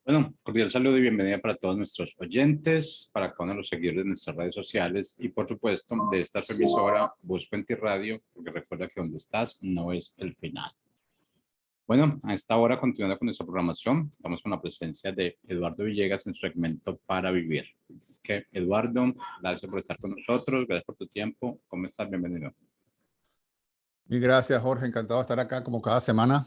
Bueno, cordial saludo y bienvenida para todos nuestros oyentes, para cada uno de los seguidores de nuestras redes sociales y por supuesto de esta su emisora Busco en ti Radio, porque recuerda que donde estás no es el final. Bueno, a esta hora continuando con nuestra programación, estamos con la presencia de Eduardo Villegas en su segmento Para Vivir. Así que Eduardo, gracias por estar con nosotros, gracias por tu tiempo. ¿Cómo estás? Bienvenido. Y gracias, Jorge. Encantado de estar acá como cada semana.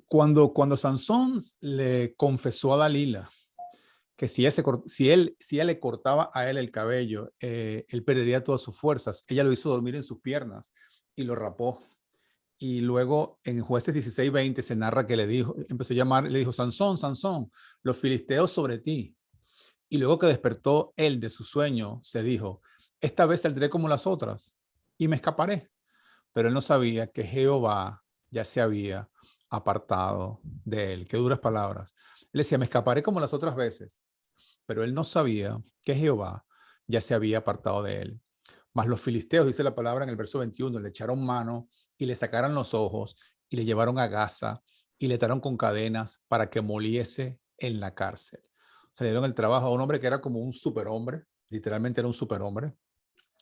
Cuando Sansón le confesó a Dalila que si ella le cortaba a él el cabello, él perdería todas sus fuerzas, ella lo hizo dormir en sus piernas y lo rapó. Y luego en Jueces 16:20 se narra que empezó a llamar, le dijo: Sansón, Sansón, los filisteos sobre ti. Y luego que despertó él de su sueño, se dijo: esta vez saldré como las otras y me escaparé. Pero él no sabía que Jehová ya se había apartado de él. Qué duras palabras. Él decía: me escaparé como las otras veces, pero él no sabía que Jehová ya se había apartado de él. Mas los filisteos, dice la palabra en el verso 21, le echaron mano y le sacaron los ojos y le llevaron a Gaza y le ataron con cadenas para que moliese en la cárcel. Se le dieron el trabajo a un hombre que era como un superhombre, literalmente era un superhombre.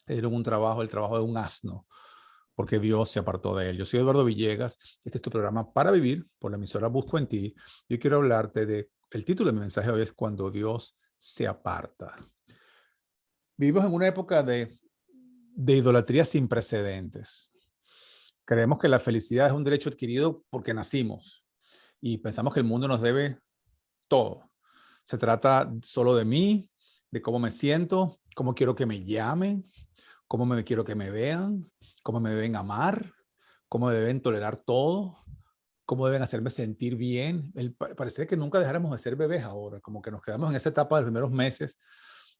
Le dieron el trabajo de un asno, porque Dios se apartó de él. Yo soy Eduardo Villegas, este es tu programa Para Vivir por la emisora Busco en Ti. Yo quiero hablarte el título de mi mensaje hoy es Cuando Dios se aparta. Vivimos en una época de idolatría sin precedentes. Creemos que la felicidad es un derecho adquirido porque nacimos y pensamos que el mundo nos debe todo. Se trata solo de mí, de cómo me siento, cómo quiero que me llamen, cómo quiero que me vean, cómo me deben amar, cómo deben tolerar todo, cómo deben hacerme sentir bien. Parece que nunca dejáramos de ser bebés ahora, como que nos quedamos en esa etapa de los primeros meses,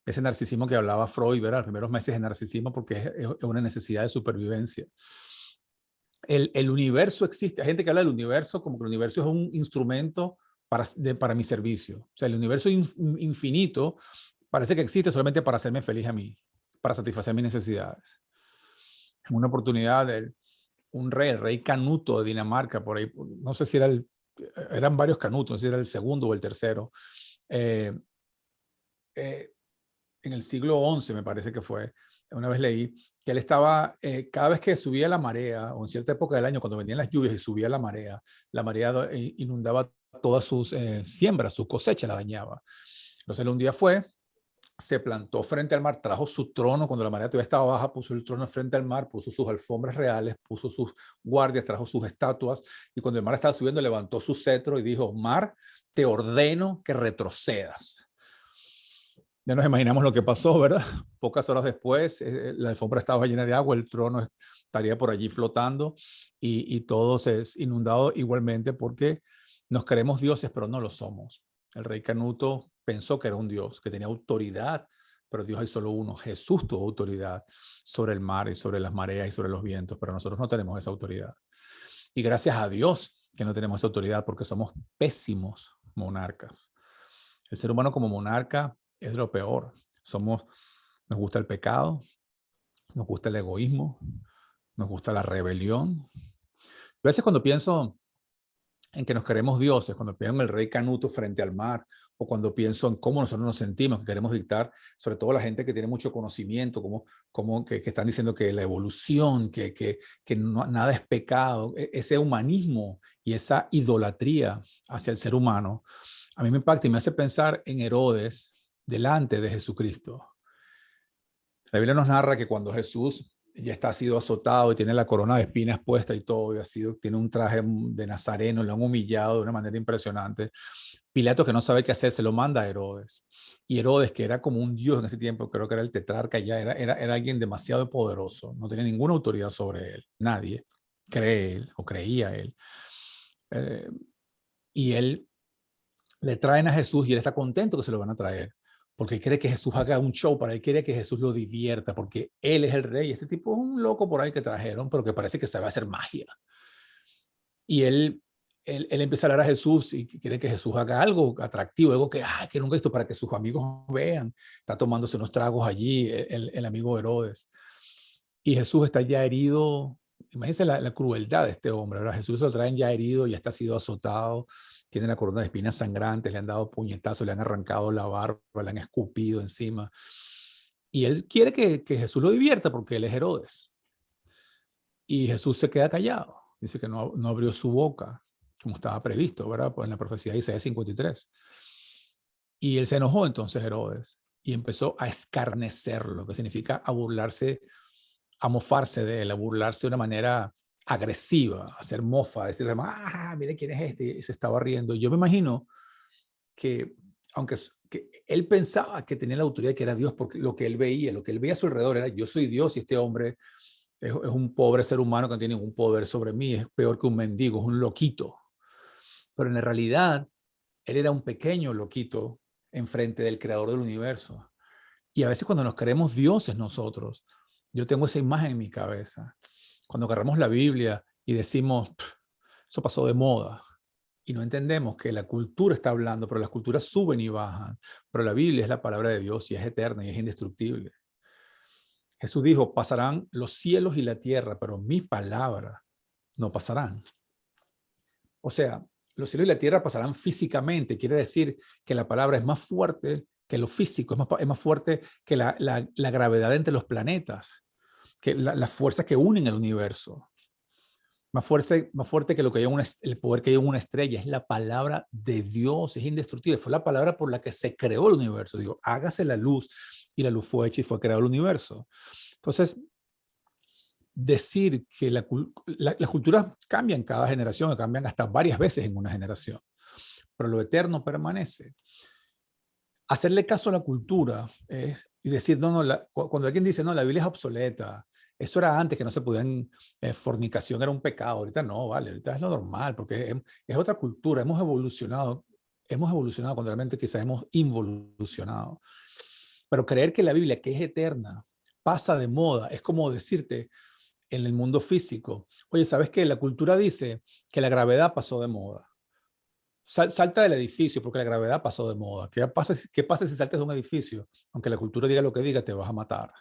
ese narcisismo que hablaba Freud, ¿verdad? Los primeros meses de narcisismo, porque es una necesidad de supervivencia. El universo existe. Hay gente que habla del universo como que el universo es un instrumento para mi servicio. O sea, el universo infinito parece que existe solamente para hacerme feliz a mí, para satisfacer mis necesidades. En una oportunidad, un rey, el rey Canuto de Dinamarca, por ahí, no sé si eran varios Canutos, no sé si era el segundo o el tercero, en el siglo XI me parece que fue, una vez leí que él estaba, cada vez que subía la marea, o en cierta época del año, cuando venían las lluvias y subía la marea inundaba todas sus siembras, su cosecha la dañaba. Entonces él un día se plantó frente al mar, trajo su trono, cuando la marea todavía estaba baja, puso el trono frente al mar, puso sus alfombras reales, puso sus guardias, trajo sus estatuas, y cuando el mar estaba subiendo, levantó su cetro y dijo: mar, te ordeno que retrocedas. Ya nos imaginamos lo que pasó, ¿verdad? Pocas horas después, la alfombra estaba llena de agua, el trono estaría por allí flotando y todo se es inundado igualmente porque nos creemos dioses, pero no lo somos. El rey Canuto pensó que era un dios, que tenía autoridad, pero Dios hay solo uno. Jesús tuvo autoridad sobre el mar y sobre las mareas y sobre los vientos, pero nosotros no tenemos esa autoridad. Y gracias a Dios que no tenemos esa autoridad porque somos pésimos monarcas. El ser humano como monarca es lo peor. Nos gusta el pecado, nos gusta el egoísmo, nos gusta la rebelión. A veces cuando pienso en que nos queremos dioses, cuando pienso en el rey Canuto frente al mar, o cuando pienso en cómo nosotros nos sentimos, que queremos dictar, sobre todo la gente que tiene mucho conocimiento, que están diciendo que la evolución, que nada es pecado, ese humanismo y esa idolatría hacia el ser humano, a mí me impacta y me hace pensar en Herodes delante de Jesucristo. La Biblia nos narra que cuando Jesús ya ha sido azotado y tiene la corona de espinas puesta y todo, tiene un traje de nazareno, lo han humillado de una manera impresionante. Pilato, que no sabe qué hacer, se lo manda a Herodes. Y Herodes, que era como un dios en ese tiempo, creo que era el tetrarca, ya era alguien demasiado poderoso, no tenía ninguna autoridad sobre él, nadie cree él o creía él. Y él le traen a Jesús y él está contento que se lo van a traer, porque él quiere que Jesús haga un show, para él quiere que Jesús lo divierta, porque él es el rey. Este tipo es un loco por ahí que trajeron, pero que parece que sabe hacer magia. Y él empieza a hablar a Jesús y quiere que Jesús haga algo atractivo, algo que nunca visto, para que sus amigos vean. Está tomándose unos tragos allí, el amigo Herodes. Y Jesús está ya herido Imagínense la crueldad de este hombre, ¿verdad? Jesús lo traen ya herido, ya está sido azotado, tiene la corona de espinas sangrantes, le han dado puñetazos, le han arrancado la barba, le han escupido encima. Y él quiere que Jesús lo divierta porque él es Herodes. Y Jesús se queda callado. Dice que no abrió su boca, como estaba previsto, ¿verdad? Pues en la profecía de Isaías 53. Y él se enojó entonces Herodes y empezó a escarnecerlo, que significa a burlarse, a mofarse de él, a burlarse de una manera agresiva, a hacer mofa, a decirle, mire quién es este, y se estaba riendo. Yo me imagino que, aunque que él pensaba que tenía la autoridad, que era Dios, porque lo que él veía a su alrededor era, yo soy Dios y este hombre es un pobre ser humano que no tiene ningún poder sobre mí, es peor que un mendigo, es un loquito. Pero en realidad, él era un pequeño loquito enfrente del creador del universo. Y a veces cuando nos creemos dioses nosotros, yo tengo esa imagen en mi cabeza. Cuando agarramos la Biblia y decimos, eso pasó de moda, y no entendemos que la cultura está hablando, pero las culturas suben y bajan. Pero la Biblia es la palabra de Dios y es eterna y es indestructible. Jesús dijo, pasarán los cielos y la tierra, pero mis palabras no pasarán. O sea, los cielos y la tierra pasarán físicamente. Quiere decir que la palabra es más fuerte que lo físico, es más fuerte que la gravedad entre los planetas, que las fuerzas que unen el universo. Más fuerte que lo que hay el poder que hay en una estrella. Es la palabra de Dios, es indestructible. Fue la palabra por la que se creó el universo. Digo, hágase la luz, y la luz fue hecha y fue creado el universo. Entonces, decir que las culturas cambian cada generación, cambian hasta varias veces en una generación, pero lo eterno permanece. Hacerle caso a la cultura y decir, cuando alguien dice, no, la Biblia es obsoleta, eso era antes que no se podían, fornicación era un pecado, ahorita no, vale, ahorita es lo normal, porque es otra cultura, hemos evolucionado cuando realmente quizás hemos involucionado. Pero creer que la Biblia, que es eterna, pasa de moda, es como decirte, en el mundo físico, oye, ¿sabes qué? La cultura dice que la gravedad pasó de moda. Salta del edificio porque la gravedad pasó de moda. ¿Qué pasa si saltas de un edificio? Aunque la cultura diga lo que diga, te vas a matar.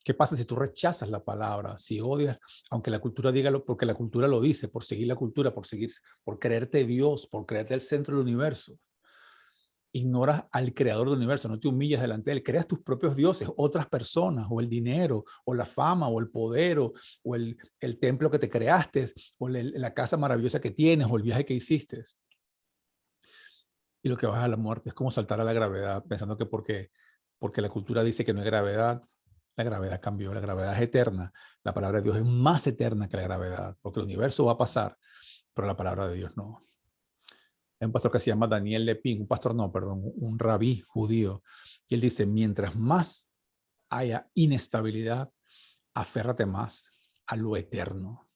¿Qué pasa si tú rechazas la palabra? Si odias, aunque la cultura diga porque la cultura lo dice, por seguir la cultura, por creerte Dios, por creerte el centro del universo. Ignoras al creador del universo, no te humillas delante de él, creas tus propios dioses, otras personas, o el dinero, o la fama, o el poder, o el templo que te creaste, o la casa maravillosa que tienes, o el viaje que hiciste. Y lo que vas a la muerte es como saltar a la gravedad, pensando que porque la cultura dice que no hay gravedad, la gravedad cambió, la gravedad es eterna, la palabra de Dios es más eterna que la gravedad, porque el universo va a pasar, pero la palabra de Dios no. Hay un pastor que se llama Daniel Lepin, un rabí judío, y él dice, mientras más haya inestabilidad, aférrate más a lo eterno.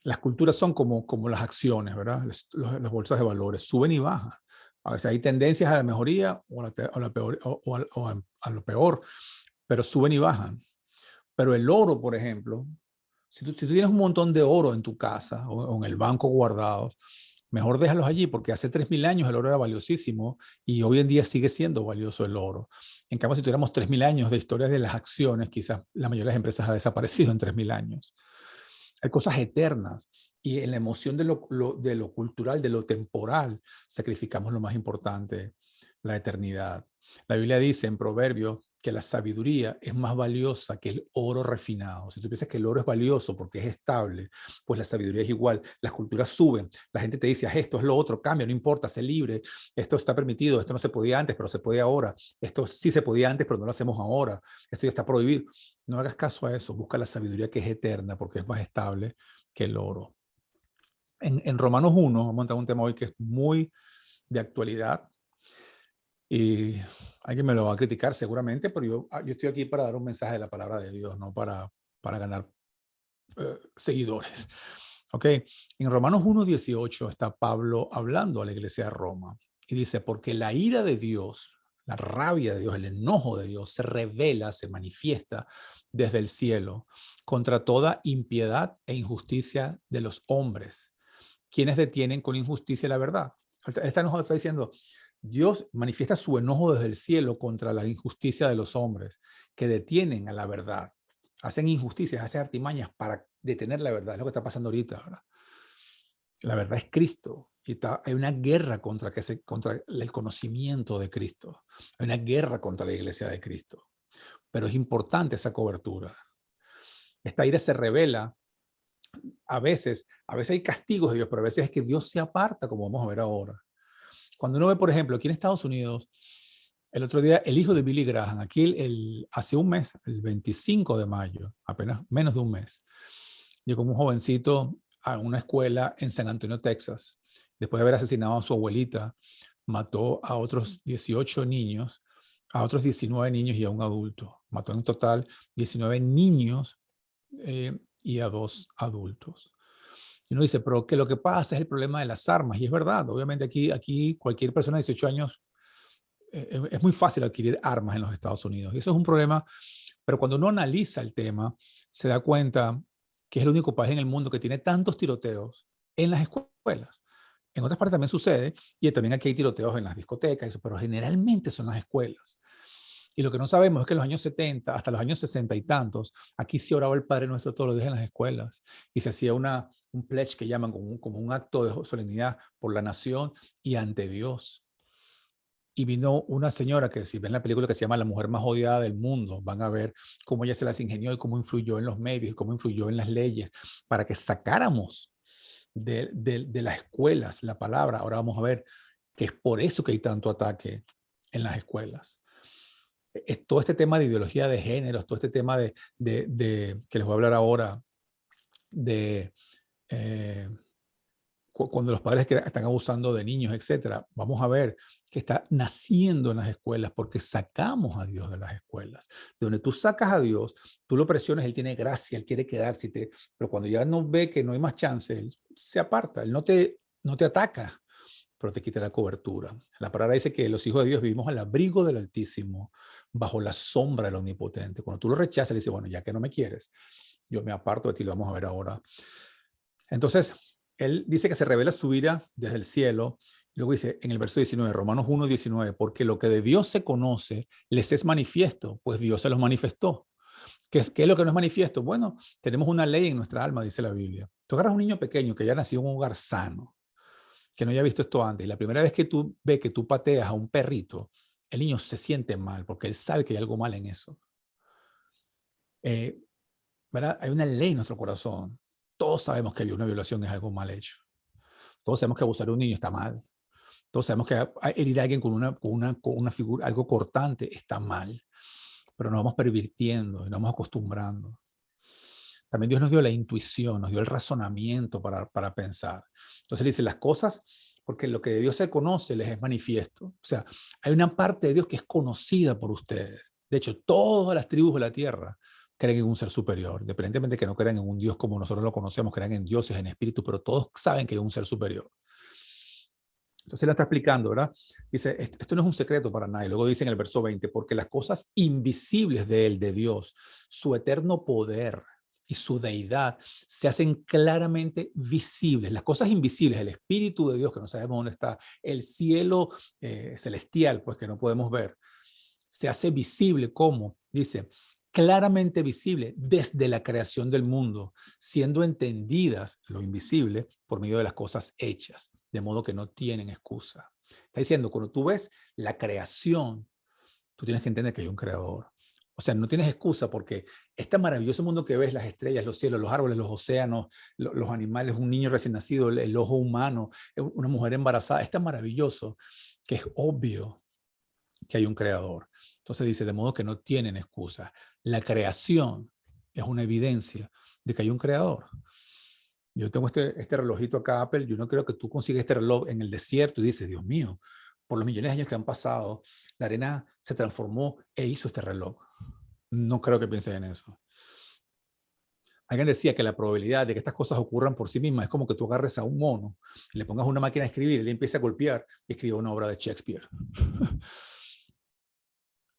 Las culturas son como las acciones, ¿verdad? Las bolsas de valores suben y bajan. A veces hay tendencias a la mejoría o a lo peor, pero suben y bajan. Pero el oro, por ejemplo, si tú tienes un montón de oro en tu casa o en el banco guardados, mejor déjalos allí porque hace 3.000 años el oro era valiosísimo y hoy en día sigue siendo valioso el oro. En cambio, si tuviéramos 3.000 años de historias de las acciones, quizás la mayoría de las empresas ha desaparecido en 3.000 años. Hay cosas eternas y en la emoción de lo cultural, de lo temporal, sacrificamos lo más importante, la eternidad. La Biblia dice en Proverbios que la sabiduría es más valiosa que el oro refinado. Si tú piensas que el oro es valioso porque es estable, pues la sabiduría es igual. Las culturas suben, la gente te dice, esto es lo otro, cambia, no importa, sé libre, esto está permitido, esto no se podía antes, pero se puede ahora, esto sí se podía antes, pero no lo hacemos ahora, esto ya está prohibido. No hagas caso a eso, busca la sabiduría que es eterna porque es más estable que el oro. En Romanos 1, vamos a entrar un tema hoy que es muy de actualidad, y alguien me lo va a criticar seguramente, pero yo estoy aquí para dar un mensaje de la palabra de Dios, no para ganar seguidores. ¿Ok? En Romanos 1:18 está Pablo hablando a la iglesia de Roma y dice, porque la ira de Dios, la rabia de Dios, el enojo de Dios se revela, se manifiesta desde el cielo contra toda impiedad e injusticia de los hombres, quienes detienen con injusticia la verdad. Este enojo está diciendo, Dios manifiesta su enojo desde el cielo contra la injusticia de los hombres que detienen a la verdad. hacen injusticias, hacen artimañas para detener la verdad. Es lo que está pasando ahorita, ¿verdad? La verdad es Cristo. Y hay una guerra contra el conocimiento de Cristo. Hay una guerra contra la iglesia de Cristo. Pero es importante esa cobertura. Esta ira se revela a veces hay castigos de Dios, pero a veces es que Dios se aparta, como vamos a ver ahora. Cuando uno ve, por ejemplo, aquí en Estados Unidos, el otro día, el hijo de Billy Graham, aquí hace un mes, el 25 de mayo, apenas menos de un mes, llegó un jovencito a una escuela en San Antonio, Texas, después de haber asesinado a su abuelita, mató a otros 18 niños, a otros 19 niños y a un adulto. Mató en total 19 niños y a 2 adultos. Y uno dice, pero que lo que pasa es el problema de las armas. Y es verdad, obviamente aquí cualquier persona de 18 años, es muy fácil adquirir armas en los Estados Unidos. Y eso es un problema, pero cuando uno analiza el tema, se da cuenta que es el único país en el mundo que tiene tantos tiroteos en las escuelas. En otras partes también sucede, y también aquí hay tiroteos en las discotecas, pero generalmente son las escuelas. Y lo que no sabemos es que en los años 70, hasta los años 60 y tantos, aquí se oraba el Padre Nuestro todos los días en las escuelas y se hacía un pledge que llaman como un acto de solemnidad por la nación y ante Dios. Y vino una señora que, si ven la película que se llama La mujer más odiada del mundo, van a ver cómo ella se las ingenió y cómo influyó en los medios y cómo influyó en las leyes para que sacáramos de las escuelas la palabra. Ahora vamos a ver que es por eso que hay tanto ataque en las escuelas. Es todo este tema de ideología de géneros, todo este tema que les voy a hablar ahora, de cuando los padres que están abusando de niños, etcétera. Vamos a ver que está naciendo en las escuelas porque sacamos a Dios de las escuelas. De donde tú sacas a Dios, tú lo presiones, Él tiene gracia, Él quiere quedarse, pero cuando ya no ve que no hay más chance, Él se aparta, Él no te ataca, pero te quita la cobertura. La palabra dice que los hijos de Dios vivimos al abrigo del Altísimo, bajo la sombra del Omnipotente. Cuando tú lo rechazas, le dice, bueno, ya que no me quieres, yo me aparto de ti, lo vamos a ver ahora. Entonces, él dice que se revela su ira desde el cielo. Luego dice en el verso 19, Romanos 1, 19, porque lo que de Dios se conoce les es manifiesto, pues Dios se los manifestó. ¿Qué es lo que no es manifiesto? Bueno, tenemos una ley en nuestra alma, dice la Biblia. Tú agarras a un niño pequeño que ya nació en un hogar sano, que no haya visto esto antes, y la primera vez que tú ves que tú pateas a un perrito, el niño se siente mal porque él sabe que hay algo mal en eso. ¿Verdad? Hay una ley en nuestro corazón. Todos sabemos que una violación es algo mal hecho. Todos sabemos que abusar de un niño está mal. Todos sabemos que herir a alguien con una figura, algo cortante, está mal. Pero nos vamos pervirtiendo y nos vamos acostumbrando. También Dios nos dio la intuición, nos dio el razonamiento para pensar. Entonces dice las cosas, porque lo que de Dios se conoce les es manifiesto. O sea, hay una parte de Dios que es conocida por ustedes. De hecho, todas las tribus de la tierra creen en un ser superior, independientemente de que no crean en un Dios como nosotros lo conocemos, crean en dioses, en espíritu, pero todos saben que hay un ser superior. Entonces él está explicando, ¿verdad? Dice, esto no es un secreto para nadie. Luego dice en el verso 20, porque las cosas invisibles de él, de Dios, su eterno poder y su deidad, se hacen claramente visibles. Las cosas invisibles, el Espíritu de Dios, que no sabemos dónde está, el cielo celestial, pues que no podemos ver, se hace visible como, dice, claramente visible desde la creación del mundo, siendo entendidas, lo invisible, por medio de las cosas hechas, de modo que no tienen excusa. Está diciendo, cuando tú ves la creación, tú tienes que entender que hay un creador. O sea, no tienes excusa porque este maravilloso mundo que ves, las estrellas, los cielos, los árboles, los océanos, los animales, un niño recién nacido, el ojo humano, una mujer embarazada, es tan maravilloso que es obvio que hay un creador. Entonces dice, de modo que no tienen excusa. La creación es una evidencia de que hay un creador. Yo tengo este relojito acá, Apple. Yo no creo que tú consigas este reloj en el desierto y dices, Dios mío, por los millones de años que han pasado, la arena se transformó e hizo este reloj. No creo que pienses en eso. Alguien decía que la probabilidad de que estas cosas ocurran por sí mismas es como que tú agarres a un mono, le pongas una máquina a escribir y le empiece a golpear y escriba una obra de Shakespeare.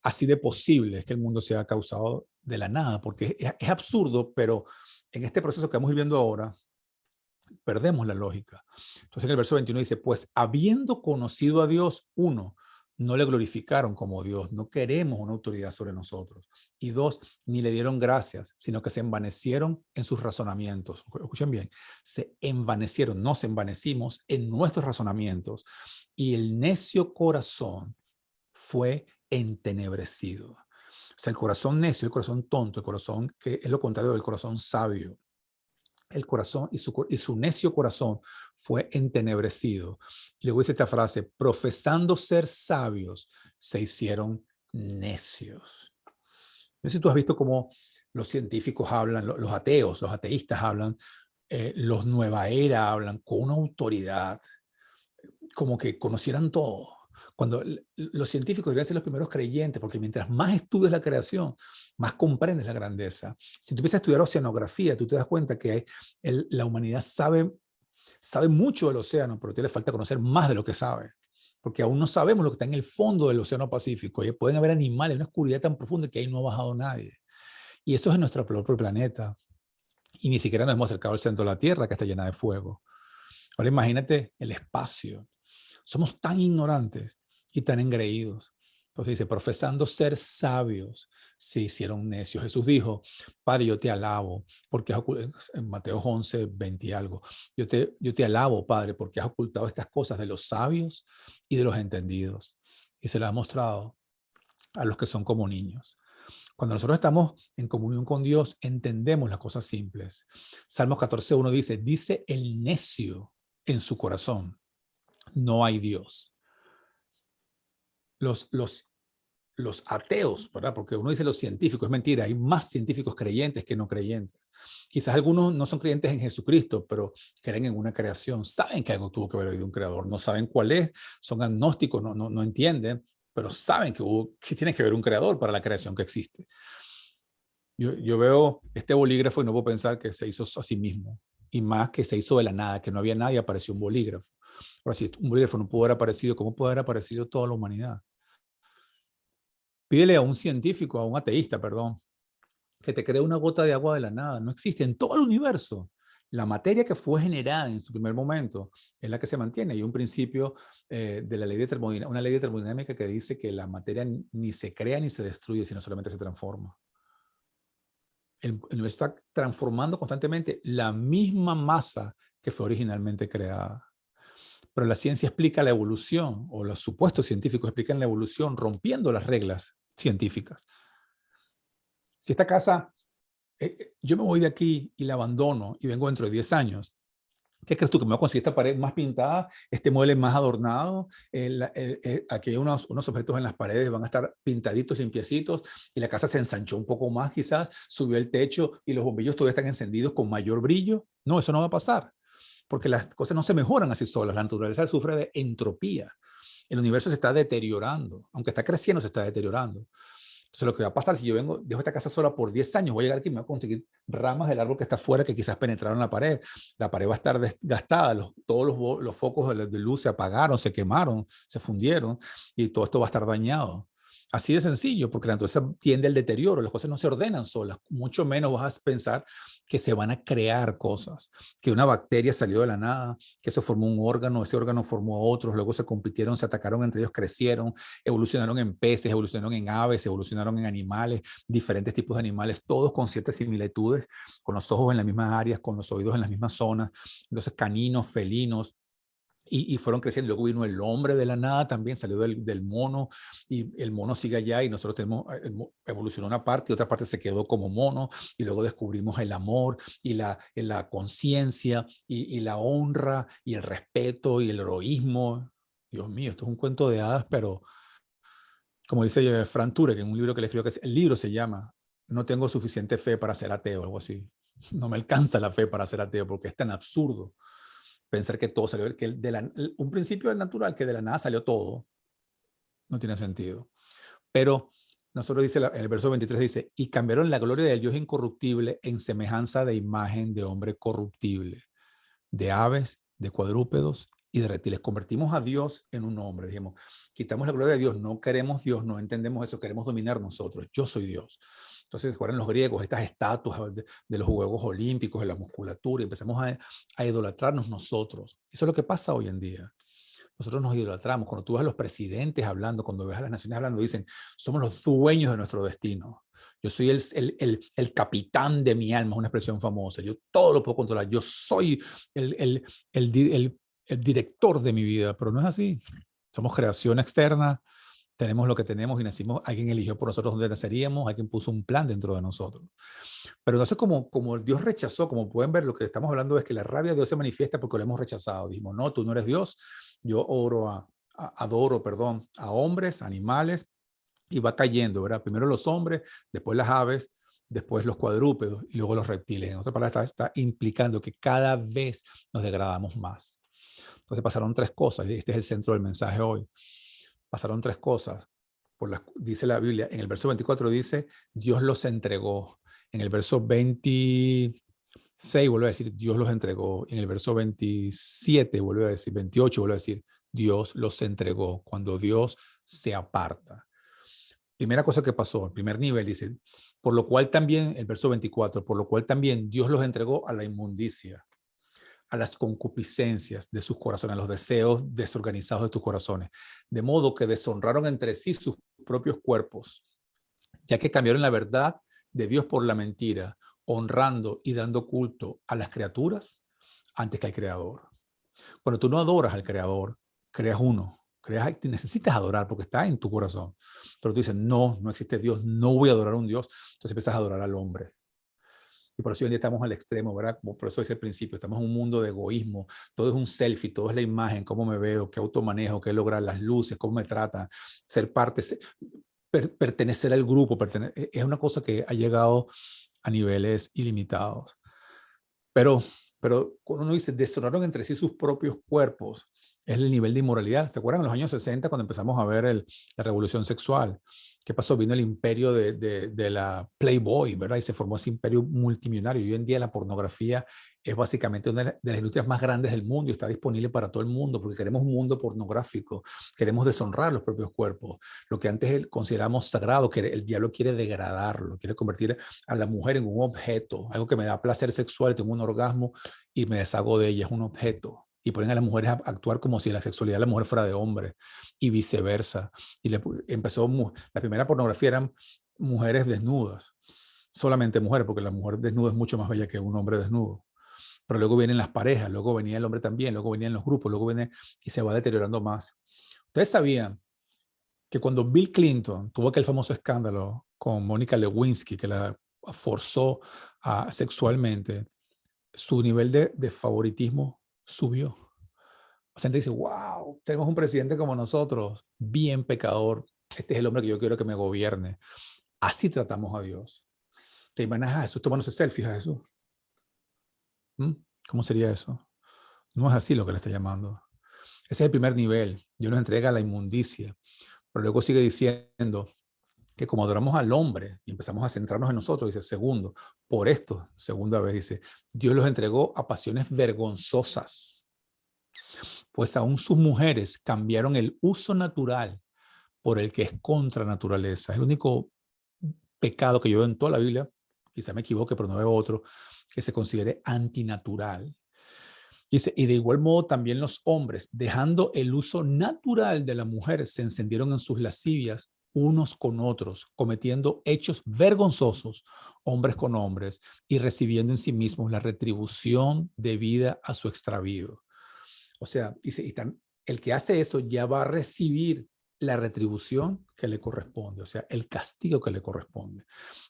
Así de posible es que el mundo sea causado de la nada, porque es absurdo, pero en este proceso que vamos viviendo ahora, perdemos la lógica. Entonces en el verso 21 dice, pues habiendo conocido a Dios, uno, no le glorificaron como Dios. No queremos una autoridad sobre nosotros. Y 2, ni le dieron gracias, sino que se envanecieron en sus razonamientos. Escuchen bien, se envanecieron, nos envanecimos en nuestros razonamientos. Y el necio corazón fue entenebrecido. O sea, el corazón necio, el corazón tonto, el corazón que es lo contrario del corazón sabio. El corazón y su necio corazón fue entenebrecido. Y luego dice esta frase, profesando ser sabios, se hicieron necios. No sé si tú has visto cómo los científicos hablan, los ateos, los ateístas hablan, los nueva era hablan con una autoridad, como que conocieran todo. Cuando los científicos deberían ser los primeros creyentes, porque mientras más estudias la creación, más comprendes la grandeza. Si tú empiezas a estudiar oceanografía, tú te das cuenta que la humanidad sabe mucho del océano, pero te le falta conocer más de lo que sabe, porque aún no sabemos lo que está en el fondo del océano Pacífico. Y pueden haber animales, una oscuridad tan profunda que ahí no ha bajado nadie. Y eso es en nuestro propio planeta. Y ni siquiera nos hemos acercado al centro de la Tierra, que está llena de fuego. Ahora imagínate el espacio. Somos tan ignorantes y tan engreídos. Entonces dice, profesando ser sabios, se hicieron necios. Jesús dijo, Padre, yo te alabo, porque en Mateo 11, 20 y algo, yo te alabo, Padre, porque has ocultado estas cosas de los sabios y de los entendidos. Y se las ha mostrado a los que son como niños. Cuando nosotros estamos en comunión con Dios, entendemos las cosas simples. Salmos 14:1 dice el necio en su corazón, no hay Dios. Los ateos, ¿verdad? Porque uno dice los científicos, es mentira, hay más científicos creyentes que no creyentes. Quizás algunos no son creyentes en Jesucristo, pero creen en una creación, saben que algo tuvo que haber habido un creador, no saben cuál es, son agnósticos, no entienden, pero saben que tiene que haber un creador para la creación que existe. Yo veo este bolígrafo y no puedo pensar que se hizo a sí mismo, y más que se hizo de la nada, que no había nada y apareció un bolígrafo. Ahora, si un bolígrafo no pudo haber aparecido, ¿cómo puede haber aparecido toda la humanidad? Pídele a un científico, a un ateísta, perdón, que te cree una gota de agua de la nada. No existe en todo el universo. La materia que fue generada en su primer momento es la que se mantiene. Hay un principio de la ley de termodinámica, una ley de termodinámica que dice que la materia ni se crea ni se destruye, sino solamente se transforma. El universo está transformando constantemente la misma masa que fue originalmente creada. Pero la ciencia explica la evolución, o los supuestos científicos explican la evolución rompiendo las reglas científicas. Si esta casa, yo me voy de aquí y la abandono y vengo dentro de 10 años, ¿qué crees tú? ¿Que me voy a conseguir esta pared más pintada, este mueble más adornado? Aquí hay unos objetos en las paredes, van a estar pintaditos, limpiecitos, y la casa se ensanchó un poco más quizás, subió el techo y los bombillos todavía están encendidos con mayor brillo. No, eso no va a pasar, porque las cosas no se mejoran así solas. La naturaleza sufre de entropía. El universo se está deteriorando, aunque está creciendo, se está deteriorando. Entonces, lo que va a pasar si yo dejo esta casa sola por 10 años, voy a llegar aquí y me voy a conseguir ramas del árbol que está afuera que quizás penetraron la pared. La pared va a estar desgastada, todos los focos de luz se apagaron, se quemaron, se fundieron y todo esto va a estar dañado. Así de sencillo, porque la naturaleza tiende al deterioro, las cosas no se ordenan solas, mucho menos vas a pensar que se van a crear cosas, que una bacteria salió de la nada, que eso formó un órgano, ese órgano formó otros, luego se compitieron, se atacaron entre ellos, crecieron, evolucionaron en peces, evolucionaron en aves, evolucionaron en animales, diferentes tipos de animales, todos con ciertas similitudes, con los ojos en las mismas áreas, con los oídos en las mismas zonas, entonces caninos, felinos, y fueron creciendo. Luego vino el hombre de la nada, también salió del mono, y el mono sigue allá, y nosotros evolucionó una parte, y otra parte se quedó como mono, y luego descubrimos el amor, y la conciencia, y la honra, y el respeto, y el heroísmo. Dios mío, esto es un cuento de hadas, pero como dice Frank Turek en un libro que le escribió, el libro se llama No tengo suficiente fe para ser ateo, algo así. No me alcanza la fe para ser ateo, porque es tan absurdo pensar que todo salió, que un principio natural, que de la nada salió todo, no tiene sentido. Pero nosotros dice, el verso 23 dice, y cambiaron la gloria del Dios incorruptible en semejanza de imagen de hombre corruptible, de aves, de cuadrúpedos y de reptiles. Convertimos a Dios en un hombre, dijimos, quitamos la gloria de Dios, no queremos Dios, no entendemos eso, queremos dominar nosotros, yo soy Dios. Entonces, recuerden los griegos, estas estatuas de los Juegos Olímpicos, de la musculatura, y empezamos a idolatrarnos nosotros. Eso es lo que pasa hoy en día. nosotros nos idolatramos. Cuando tú ves a los presidentes hablando, cuando ves a las naciones hablando, dicen, somos los dueños de nuestro destino. Yo soy el capitán de mi alma, es una expresión famosa. Yo todo lo puedo controlar. Yo soy el director de mi vida, pero no es así. Somos creación externa, tenemos lo que tenemos y nacimos, alguien eligió por nosotros dónde naceríamos, alguien puso un plan dentro de nosotros. Pero entonces como Dios rechazó, como pueden ver, lo que estamos hablando es que la rabia de Dios se manifiesta porque lo hemos rechazado. Dijimos, no, tú no eres Dios, yo adoro, perdón, a hombres, animales, y va cayendo, ¿verdad? Primero los hombres, después las aves, después los cuadrúpedos y luego los reptiles. En otras palabras, está implicando que cada vez nos degradamos más. Entonces pasaron tres cosas, y este es el centro del mensaje hoy. Pasaron tres cosas. Dice la Biblia, en el verso 24 dice, Dios los entregó. En el verso 26 vuelve a decir, Dios los entregó. En el verso 27 vuelve a decir, 28 vuelve a decir, Dios los entregó. Cuando Dios se aparta. Primera cosa que pasó, el primer nivel dice, por lo cual también, el verso 24, por lo cual también Dios los entregó a la inmundicia, a las concupiscencias de sus corazones, a los deseos desorganizados de tus corazones, de modo que deshonraron entre sí sus propios cuerpos, ya que cambiaron la verdad de Dios por la mentira, honrando y dando culto a las criaturas antes que al Creador. Cuando tú no adoras al Creador, creas uno. Necesitas adorar porque está en tu corazón. Pero tú dices, no, no existe Dios, no voy a adorar a un Dios. Entonces empiezas a adorar al hombre. Y por eso hoy en día estamos al extremo, ¿verdad? Como por eso es el principio, estamos en un mundo de egoísmo, todo es un selfie, todo es la imagen, cómo me veo, qué automanejo, qué lograr, las luces, cómo me tratan, ser parte, pertenecer al grupo, es una cosa que ha llegado a niveles ilimitados. Pero cuando uno dice, deshonraron entre sí sus propios cuerpos, es el nivel de inmoralidad. ¿Se acuerdan en los años 60 cuando empezamos a ver la revolución sexual? ¿Qué pasó? Vino el imperio de la Playboy, ¿verdad? Y se formó ese imperio multimillonario. Y hoy en día la pornografía es básicamente una de las industrias más grandes del mundo y está disponible para todo el mundo porque queremos un mundo pornográfico, queremos deshonrar los propios cuerpos. Lo que antes consideramos sagrado, que el diablo quiere degradarlo, quiere convertir a la mujer en un objeto, algo que me da placer sexual, tengo un orgasmo y me deshago de ella, es un objeto. Y ponen a las mujeres a actuar como si la sexualidad de la mujer fuera de hombre y viceversa. Y la primera pornografía eran mujeres desnudas, solamente mujeres, porque la mujer desnuda es mucho más bella que un hombre desnudo. Pero luego vienen las parejas, luego venía el hombre también, luego venían los grupos, luego viene y se va deteriorando más. Ustedes sabían que cuando Bill Clinton tuvo aquel famoso escándalo con Mónica Lewinsky, que la forzó sexualmente, su nivel de favoritismo subió. La gente dice, wow, tenemos un presidente como nosotros, bien pecador. Este es el hombre que yo quiero que me gobierne. Así tratamos a Dios. ¿Te imaginas a Jesús tomándose selfies a Jesús? ¿Cómo sería eso? No es así lo que le está llamando. Ese es el primer nivel. Dios nos entrega la inmundicia. Pero luego sigue diciendo que como adoramos al hombre y empezamos a centrarnos en nosotros, dice, segundo, por esto, segunda vez dice, Dios los entregó a pasiones vergonzosas, pues aún sus mujeres cambiaron el uso natural por el que es contra naturaleza. Es el único pecado que yo veo en toda la Biblia, quizá me equivoque, pero no veo otro, que se considere antinatural. Dice, y de igual modo también los hombres, dejando el uso natural de la mujer, se encendieron en sus lascivias unos con otros, cometiendo hechos vergonzosos, hombres con hombres, y recibiendo en sí mismos la retribución debida a su extravío. O sea, dice, el que hace eso ya va a recibir la retribución que le corresponde, o sea, el castigo que le corresponde.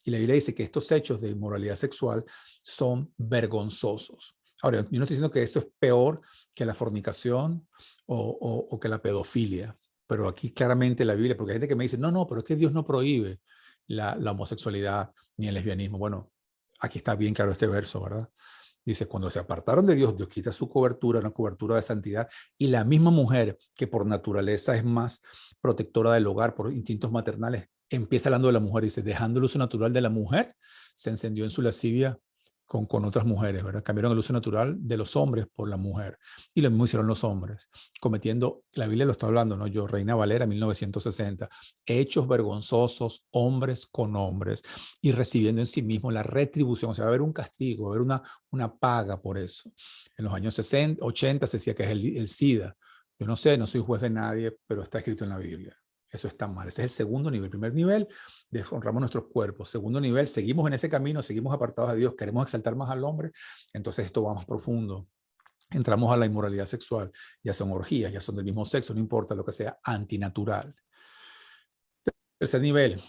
Y la Biblia dice que estos hechos de inmoralidad sexual son vergonzosos. Ahora, yo no estoy diciendo que esto es peor que la fornicación o que la pedofilia, pero aquí claramente la Biblia, porque hay gente que me dice, no, pero es que Dios no prohíbe la homosexualidad ni el lesbianismo. Bueno, aquí está bien claro este verso, ¿verdad? Dice, cuando se apartaron de Dios, Dios quita su cobertura, una cobertura de santidad, y la misma mujer que por naturaleza es más protectora del hogar, por instintos maternales, empieza hablando de la mujer, dice, dejando el uso natural de la mujer, se encendió en su lascivia con otras mujeres, ¿verdad? Cambiaron el uso natural de los hombres por la mujer. Y lo mismo hicieron los hombres, cometiendo, la Biblia lo está hablando, ¿no? Yo, Reina Valera, 1960, hechos vergonzosos, hombres con hombres, y recibiendo en sí mismo la retribución, o sea, va a haber un castigo, va a haber una paga por eso. En los años 60, 80 se decía que es el SIDA, Yo no sé, no soy juez de nadie, pero está escrito en la Biblia. Eso está mal. Ese es el segundo nivel. Primer nivel, deshonramos nuestros cuerpos. Segundo nivel, seguimos en ese camino, seguimos apartados de Dios, queremos exaltar más al hombre. Entonces esto va más profundo. Entramos a la inmoralidad sexual. Ya son orgías, ya son del mismo sexo, no importa lo que sea, antinatural. Tercer nivel,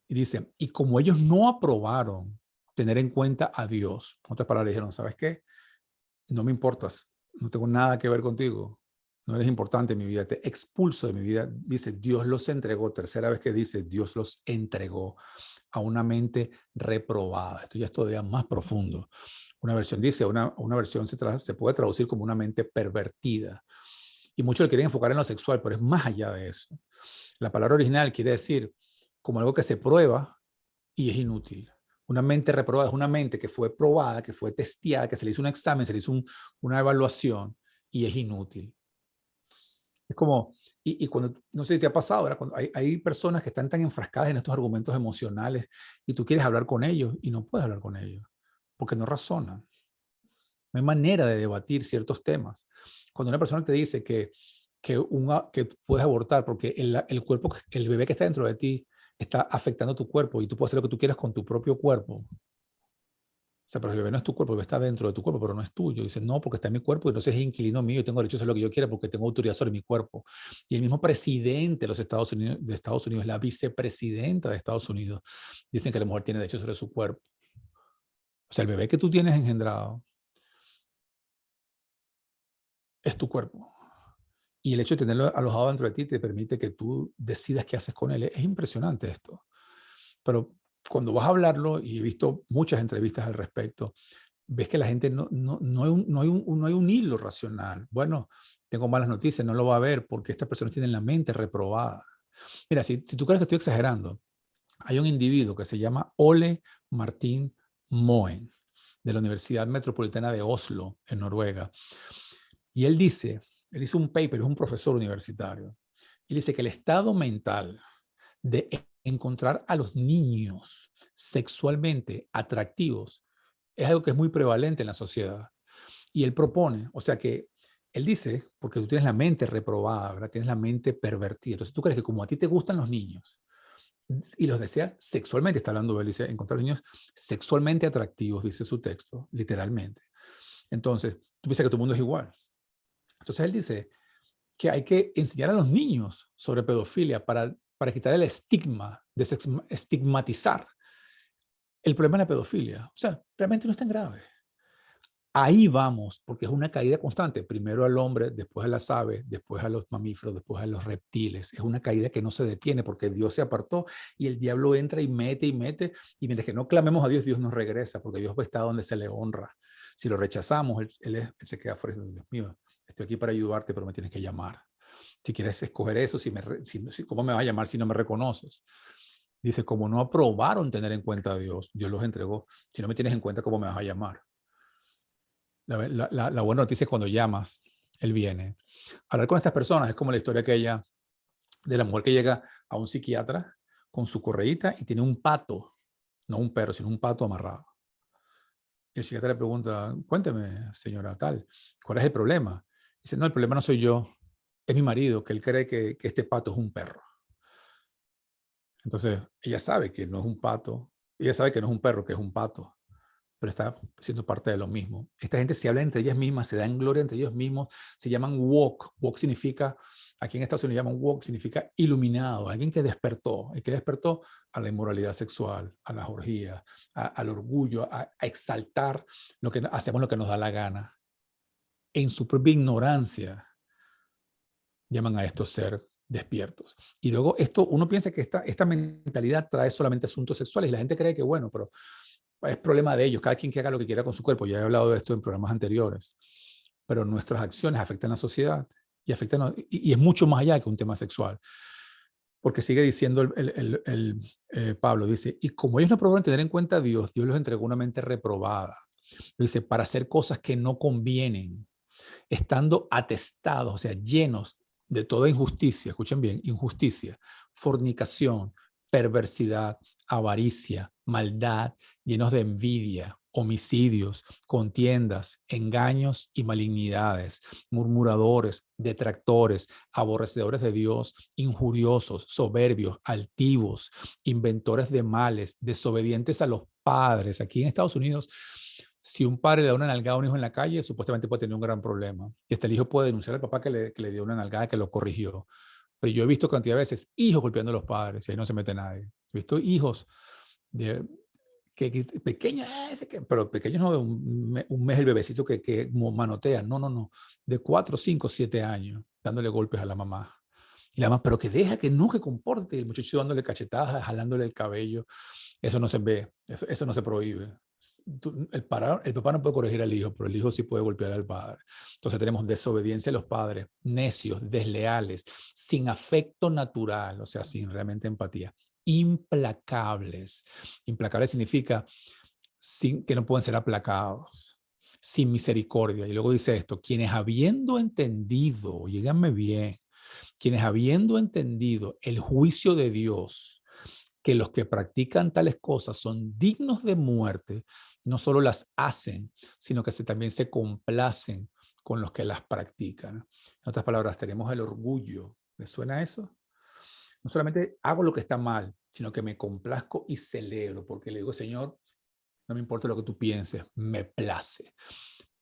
y dice, y como ellos no aprobaron tener en cuenta a Dios, en otras palabras, dijeron, ¿sabes qué? No me importas, no tengo nada que ver contigo, no eres importante en mi vida, te expulso de mi vida. Dice, Dios los entregó, tercera vez que dice, Dios los entregó a una mente reprobada. Esto ya es todavía más profundo. Una versión dice, una versión se puede traducir como una mente pervertida. Y muchos le quieren enfocar en lo sexual, pero es más allá de eso. La palabra original quiere decir como algo que se prueba y es inútil. Una mente reprobada es una mente que fue probada, que fue testeada, que se le hizo un examen, se le hizo una evaluación y es inútil. Es como, y cuando, no sé si te ha pasado, ¿verdad? Cuando hay personas que están tan enfrascadas en estos argumentos emocionales y tú quieres hablar con ellos y no puedes hablar con ellos porque no razonan. No hay manera de debatir ciertos temas. Cuando una persona te dice que puedes abortar porque el cuerpo, el bebé que está dentro de ti está afectando tu cuerpo y tú puedes hacer lo que tú quieras con tu propio cuerpo. O sea, pero el bebé no es tu cuerpo, el bebé está dentro de tu cuerpo, pero no es tuyo. Dice, no, porque está en mi cuerpo y entonces es inquilino mío y tengo derecho a hacer lo que yo quiera porque tengo autoridad sobre mi cuerpo. Y el mismo presidente de los Estados Unidos, la vicepresidenta de Estados Unidos, dicen que la mujer tiene derecho sobre su cuerpo. O sea, el bebé que tú tienes engendrado es tu cuerpo. Y el hecho de tenerlo alojado dentro de ti te permite que tú decidas qué haces con él. Es impresionante esto. Pero cuando vas a hablarlo, y he visto muchas entrevistas al respecto, ves que la gente no hay un hilo racional. Bueno, tengo malas noticias, no lo va a ver porque estas personas tienen la mente reprobada. Mira, si tú crees que estoy exagerando, hay un individuo que se llama Ole Martin Moen, de la Universidad Metropolitana de Oslo, en Noruega. Y él hizo un paper, es un profesor universitario, y dice que el estado mental de encontrar a los niños sexualmente atractivos es algo que es muy prevalente en la sociedad. Y él propone, o sea que él dice, porque tú tienes la mente reprobada, ¿verdad? Tienes la mente pervertida. Entonces tú crees que como a ti te gustan los niños y los deseas sexualmente, está hablando él, dice, encontrar niños sexualmente atractivos, dice su texto, literalmente. Entonces, tú piensas que tu mundo es igual. Entonces él dice que hay que enseñar a los niños sobre pedofilia para quitar el estigma, estigmatizar el problema de la pedofilia. O sea, realmente no es tan grave. Ahí vamos, porque es una caída constante. Primero al hombre, después a las aves, después a los mamíferos, después a los reptiles. Es una caída que no se detiene porque Dios se apartó y el diablo entra y mete y mete. Y mientras que no clamemos a Dios, Dios nos regresa porque Dios está donde se le honra. Si lo rechazamos, él se queda fuera. Dios mío, estoy aquí para ayudarte, pero me tienes que llamar. Si quieres escoger eso, ¿cómo me vas a llamar si no me reconoces? Dice, como no aprobaron tener en cuenta a Dios, Dios los entregó. Si no me tienes en cuenta, ¿cómo me vas a llamar? La buena noticia es cuando llamas, Él viene. Hablar con estas personas es como la historia aquella de la mujer que llega a un psiquiatra con su correíta y tiene un pato, no un perro, sino un pato amarrado. Y el psiquiatra le pregunta, cuénteme, señora tal, ¿cuál es el problema? Dice, no, el problema no soy yo, es mi marido, que él cree que este pato es un perro. Entonces, ella sabe que no es un pato, ella sabe que no es un perro, que es un pato, pero está siendo parte de lo mismo. Esta gente se habla entre ellas mismas, se dan gloria entre ellos mismos, se llaman woke. Woke significa, aquí en Estados Unidos llaman woke, significa iluminado, alguien que despertó, y que despertó a la inmoralidad sexual, a las orgías, al orgullo, a exaltar hacemos lo que nos da la gana. En su propia ignorancia llaman a estos ser despiertos. Y luego uno piensa que esta mentalidad trae solamente asuntos sexuales y la gente cree que, bueno, pero es problema de ellos, cada quien que haga lo que quiera con su cuerpo. Ya he hablado de esto en programas anteriores, pero nuestras acciones afectan a la sociedad y es mucho más allá que un tema sexual. Porque sigue diciendo Pablo, dice, y como ellos no probaron tener en cuenta a Dios, Dios los entregó una mente reprobada. Dice, para hacer cosas que no convienen, estando atestados, o sea, llenos de toda injusticia, escuchen bien, injusticia, fornicación, perversidad, avaricia, maldad, llenos de envidia, homicidios, contiendas, engaños y malignidades, murmuradores, detractores, aborrecedores de Dios, injuriosos, soberbios, altivos, inventores de males, desobedientes a los padres. Aquí en Estados Unidos, si un padre le da una nalgada a un hijo en la calle, supuestamente puede tener un gran problema. Y hasta el hijo puede denunciar al papá que le dio una nalgada, que lo corrigió. Pero yo he visto cantidad de veces hijos golpeando a los padres y ahí no se mete nadie. He visto hijos de, que pequeños, pero pequeños no de un mes el bebecito que manotea, no, de 4, 5, 7 años dándole golpes a la mamá. Y la mamá, pero que deja, que no, que comporte. Y el muchacho dándole cachetadas, jalándole el cabello. Eso no se ve, eso no se prohíbe. El papá no puede corregir al hijo, pero el hijo sí puede golpear al padre. Entonces tenemos desobediencia a los padres, necios, desleales, sin afecto natural, o sea, sin realmente empatía, implacables. Implacables significa que no pueden ser aplacados, sin misericordia. Y luego dice esto, quienes habiendo entendido, díganme bien, quienes habiendo entendido el juicio de Dios, que los que practican tales cosas son dignos de muerte, no solo las hacen, sino que también se complacen con los que las practican. En otras palabras, tenemos el orgullo. ¿Les suena eso? No solamente hago lo que está mal, sino que me complazco y celebro, porque le digo, Señor, no me importa lo que tú pienses, me place.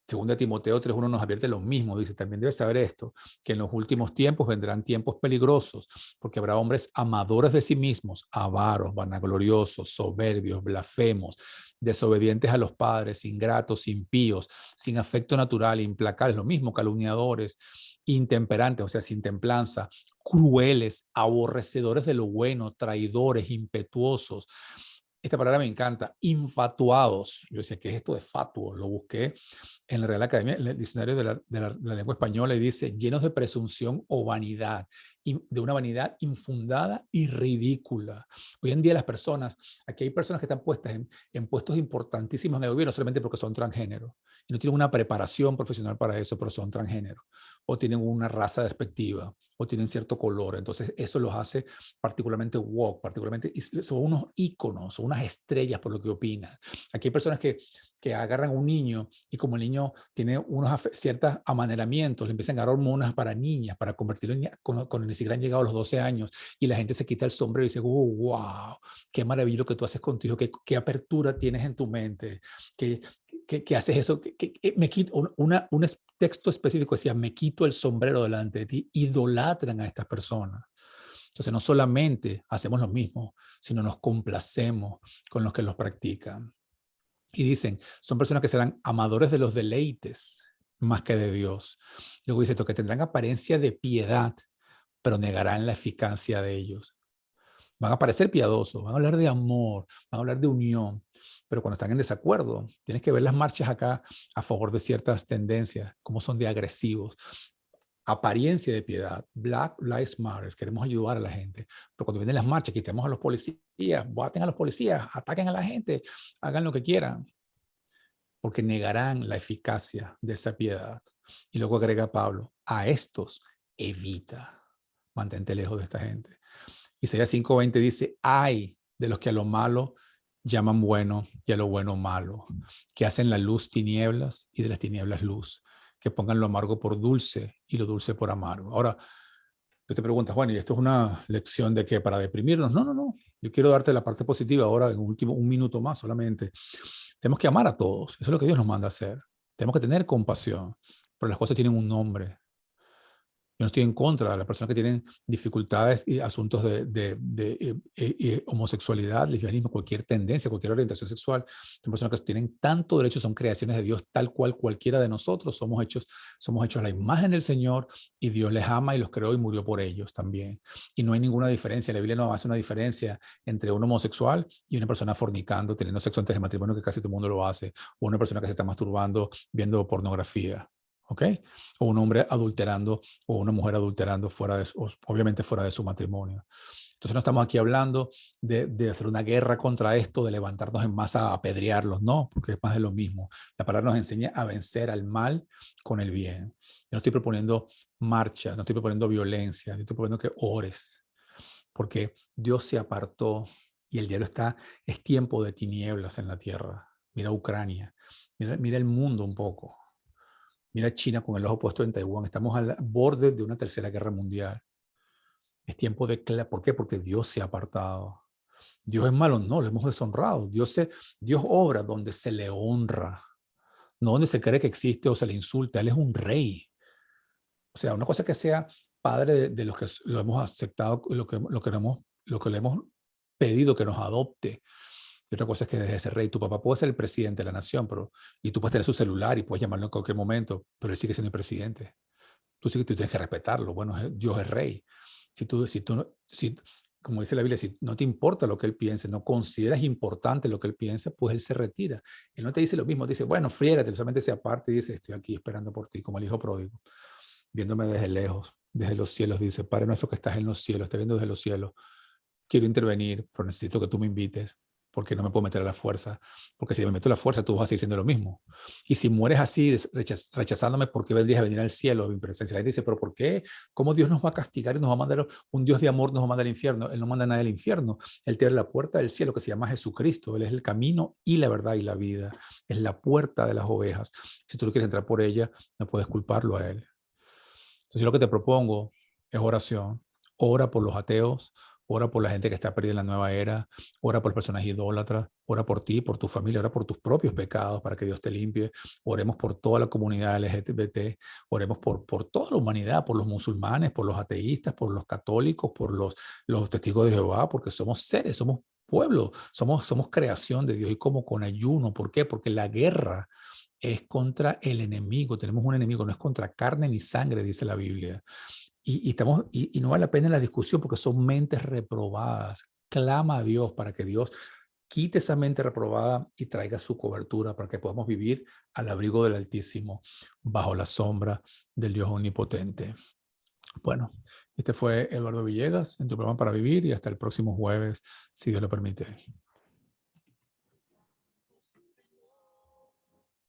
Segunda Timoteo 3:1 nos advierte lo mismo, dice, también debes saber esto, que en los últimos tiempos vendrán tiempos peligrosos, porque habrá hombres amadores de sí mismos, avaros, vanagloriosos, soberbios, blasfemos, desobedientes a los padres, ingratos, impíos, sin afecto natural, implacables, lo mismo, calumniadores, intemperantes, o sea, sin templanza, crueles, aborrecedores de lo bueno, traidores, impetuosos. Esta palabra me encanta, infatuados. Yo decía, ¿qué es esto de fatuo? Lo busqué en la Real Academia, en el diccionario de la lengua española, y dice, llenos de presunción o vanidad, de una vanidad infundada y ridícula. Hoy en día las personas, aquí hay personas que están puestas en puestos importantísimos en el gobierno solamente porque son transgénero y no tienen una preparación profesional para eso, pero son transgénero, o tienen una raza despectiva, o tienen cierto color. Entonces eso los hace particularmente woke, particularmente, son unos íconos, son unas estrellas por lo que opinan. Aquí hay personas que agarran a un niño y como el niño tiene unos ciertos amaneramientos, le empiezan a dar hormonas para niñas, para convertirlo en cuando ni siquiera han llegado a los 12 años y la gente se quita el sombrero y dice, oh, wow, qué maravilloso que tú haces contigo, qué apertura tienes en tu mente, que haces eso, me quito, un texto específico decía, me quito el sombrero delante de ti, idolatran a estas personas. Entonces no solamente hacemos lo mismo, sino nos complacemos con los que los practican. Y dicen, son personas que serán amadores de los deleites más que de Dios. Luego dice esto, que tendrán apariencia de piedad, pero negarán la eficacia de ellos. Van a parecer piadosos, van a hablar de amor, van a hablar de unión, pero cuando están en desacuerdo, tienes que ver las marchas acá a favor de ciertas tendencias, cómo son de agresivos. Apariencia de piedad, Black Lives Matter, queremos ayudar a la gente, pero cuando vienen las marchas, quitemos a los policías, baten a los policías, ataquen a la gente, hagan lo que quieran, porque negarán la eficacia de esa piedad. Y luego agrega Pablo, a estos evita, mantente lejos de esta gente. Isaías 5:20 dice, ay de los que a lo malo llaman bueno y a lo bueno malo, que hacen la luz tinieblas y de las tinieblas luz, que pongan lo amargo por dulce y lo dulce por amargo. Ahora, tú te preguntas, bueno, ¿y esto es una lección de qué? ¿Para deprimirnos? No. Yo quiero darte la parte positiva ahora en un minuto más solamente. Tenemos que amar a todos. Eso es lo que Dios nos manda a hacer. Tenemos que tener compasión, pero las cosas tienen un nombre. Yo no estoy en contra de las personas que tienen dificultades y asuntos de homosexualidad, lesbianismo, cualquier tendencia, cualquier orientación sexual. Son personas que tienen tanto derecho, son creaciones de Dios tal cual cualquiera de nosotros. Somos hechos a la imagen del Señor y Dios les ama y los creó y murió por ellos también. Y no hay ninguna diferencia. La Biblia no hace una diferencia entre un homosexual y una persona fornicando, teniendo sexo antes del matrimonio, que casi todo el mundo lo hace, o una persona que se está masturbando viendo pornografía. ¿Ok? O un hombre adulterando o una mujer adulterando obviamente fuera de su matrimonio. Entonces no estamos aquí hablando de hacer una guerra contra esto, de levantarnos en masa a apedrearlos, no, porque es más de lo mismo. La palabra nos enseña a vencer al mal con el bien. Yo no estoy proponiendo marchas, no estoy proponiendo violencia, yo estoy proponiendo que ores, porque Dios se apartó y el diablo es tiempo de tinieblas en la tierra. mira Ucrania, mira el mundo un poco. Mira China con el ojo puesto en Taiwán. Estamos al borde de una tercera guerra mundial. Es tiempo de... ¿Por qué? Porque Dios se ha apartado. Dios es malo, no, lo hemos deshonrado. Dios obra donde se le honra, no donde se cree que existe o se le insulta. Él es un rey. O sea, una cosa es que sea padre de los que lo hemos aceptado, lo que le hemos pedido que nos adopte. Y otra cosa es que deje de ser rey. Tu papá puede ser el presidente de la nación, y tú puedes tener su celular y puedes llamarlo en cualquier momento, pero él sigue siendo el presidente. Tú tienes que respetarlo. Bueno, Dios es rey. Como dice la Biblia, si no te importa lo que él piense, no consideras importante lo que él piensa, pues él se retira. Él no te dice lo mismo, dice, bueno, friégate, solamente se aparte y dice, estoy aquí esperando por ti, como el hijo pródigo, viéndome desde lejos, desde los cielos, dice, Padre nuestro que estás en los cielos, te viendo desde los cielos, quiero intervenir, pero necesito que tú me invites, porque no me puedo meter a la fuerza, porque si me meto a la fuerza tú vas a seguir siendo lo mismo. Y si mueres así, rechazándome, ¿por qué vendrías a venir al cielo a mi presencia? La gente dice, pero ¿por qué? ¿Cómo Dios nos va a castigar y nos va a mandar un Dios de amor, nos va a mandar al infierno? Él no manda a nadie al infierno. Él tiene la puerta del cielo que se llama Jesucristo. Él es el camino y la verdad y la vida. Es la puerta de las ovejas. Si tú no quieres entrar por ella, no puedes culparlo a él. Entonces, yo lo que te propongo es oración. Ora por los ateos, ora por la gente que está perdida en la nueva era, ora por las personas idólatras, ora por ti, por tu familia, ora por tus propios pecados para que Dios te limpie. Oremos por toda la comunidad LGBT, oremos por toda la humanidad, por los musulmanes, por los ateístas, por los católicos, por los testigos de Jehová, porque somos seres, somos pueblo, somos creación de Dios y como con ayuno. ¿Por qué? Porque la guerra es contra el enemigo. Tenemos un enemigo, no es contra carne ni sangre, dice la Biblia. Y no vale la pena la discusión porque son mentes reprobadas. Clama a Dios para que Dios quite esa mente reprobada y traiga su cobertura para que podamos vivir al abrigo del Altísimo, bajo la sombra del Dios Omnipotente. Bueno, este fue Eduardo Villegas en tu programa Para Vivir y hasta el próximo jueves, si Dios lo permite.